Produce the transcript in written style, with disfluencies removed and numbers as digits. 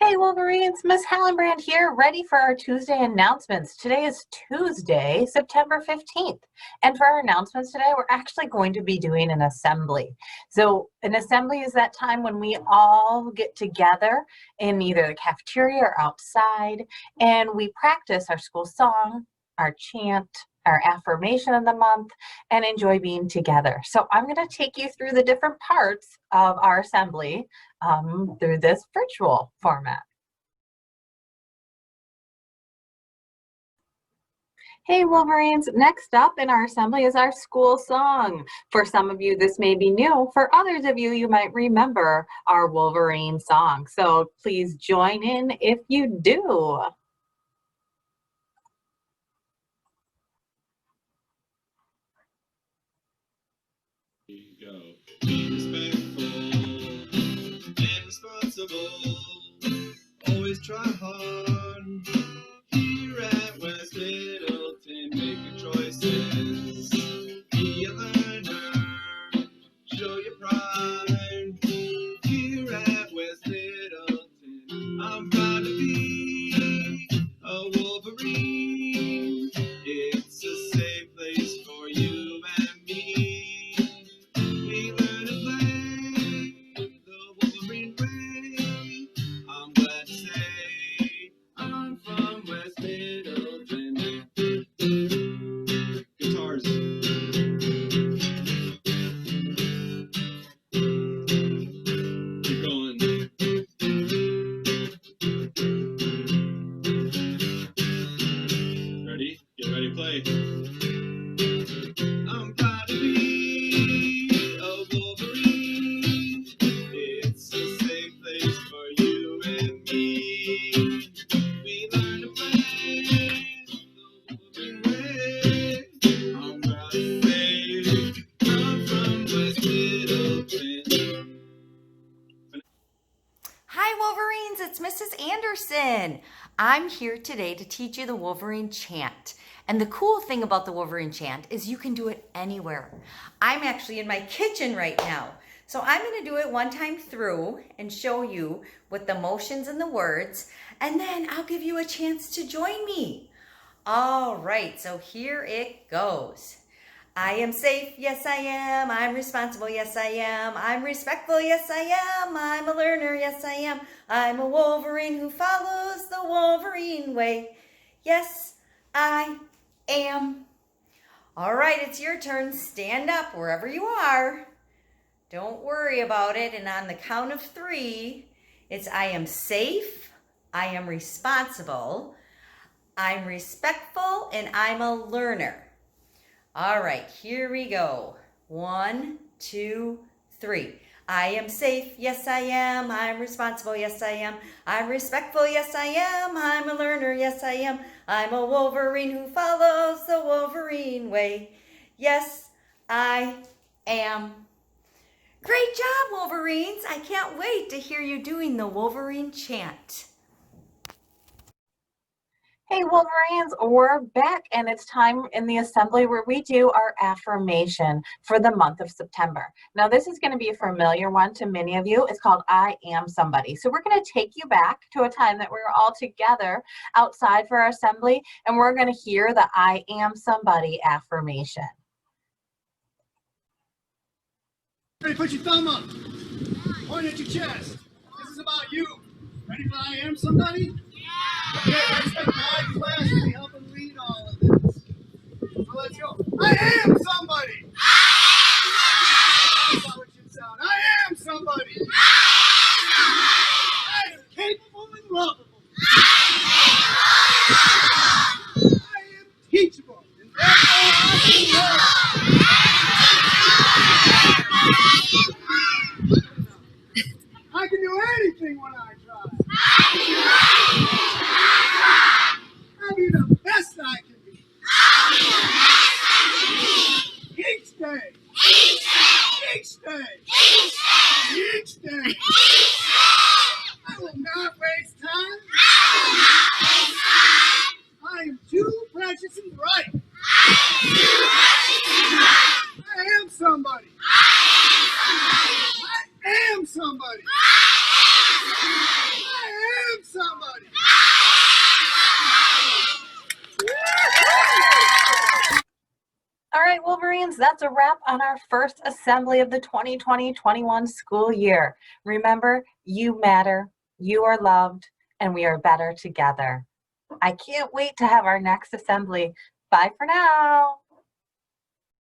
Hey Wolverines, Miss Hallenbrand here, ready for our Tuesday announcements. Today is Tuesday, September 15th. And for our announcements today, we're actually going to be doing an assembly. So an assembly is that time when we all get together in either the cafeteria or outside, and we practice our school song, our chant, our affirmation of the month, and enjoy being together. So I'm going to take you through the different parts of our assembly through this virtual format. Hey Wolverines, next up in our assembly is our school song. For some of you, this may be new. For others of you, you might remember our Wolverine song. So please join in if you do. Go. Be respectful and responsible. Always try hard. Here at West Middleton, make your choices. Be a learner. Show your pride. Here at West Middleton, I'm proud to be a Wolverine. It's a safe place for you and me. We learn to play the Wolverine way. I'm glad to say I'm from West Middleton. Guitars. Keep going. Ready? Get ready, play. I'm proud to be a Wolverine. It's a safe place for you and me. We learn to play the Wolverine way. I'm proud to say I'm from West Middleton. Hi Wolverines, it's Mrs. Anderson. I'm here today to teach you the Wolverine chant. And the cool thing about the Wolverine chant is you can do it anywhere. I'm actually in my kitchen right now. So I'm going to do it one time through and show you with the motions and the words, and then I'll give you a chance to join me. All right, so here it goes. I am safe, yes I am. I'm responsible, yes I am. I'm respectful, yes I am. I'm a learner, yes I am. I'm a Wolverine who follows the Wolverine way. Yes, I am. All right, it's your turn. Stand up wherever you are. Don't worry about it. And on the count of 3, it's I am safe, I am responsible, I'm respectful, and I'm a learner. All right, here we go. 1, 2, 3. I am safe, yes I am. I'm responsible, yes I am. I'm respectful, yes I am. I'm a learner, yes I am. I'm a Wolverine who follows the Wolverine way. Yes, I am. Great job, Wolverines. I can't wait to hear you doing the Wolverine chant. Hey Wolverines, we're back and it's time in the assembly where we do our affirmation for the month of September. Now this is going to be a familiar one to many of you. It's called I Am Somebody. So we're going to take you back to a time that we were all together outside for our assembly, and we're going to hear the I Am Somebody affirmation. Ready, put your thumb up. Point at your chest. This is about you. Ready for I Am Somebody? Okay, let's take my class to help and lead all of this. So let's go. I am somebody. That's how it should sound. I am somebody. I am capable and lovable. I am teachable. And therefore I can do anything when I try. I'll be the best I can be. Each day. Each day. Each day. I will not waste time. I am too precious and bright. I am somebody. I am somebody. I am Wolverines, that's a wrap on our first assembly of the 2020-21 school year. Remember, you matter, you are loved, and we are better together. I can't wait to have our next assembly. Bye for now.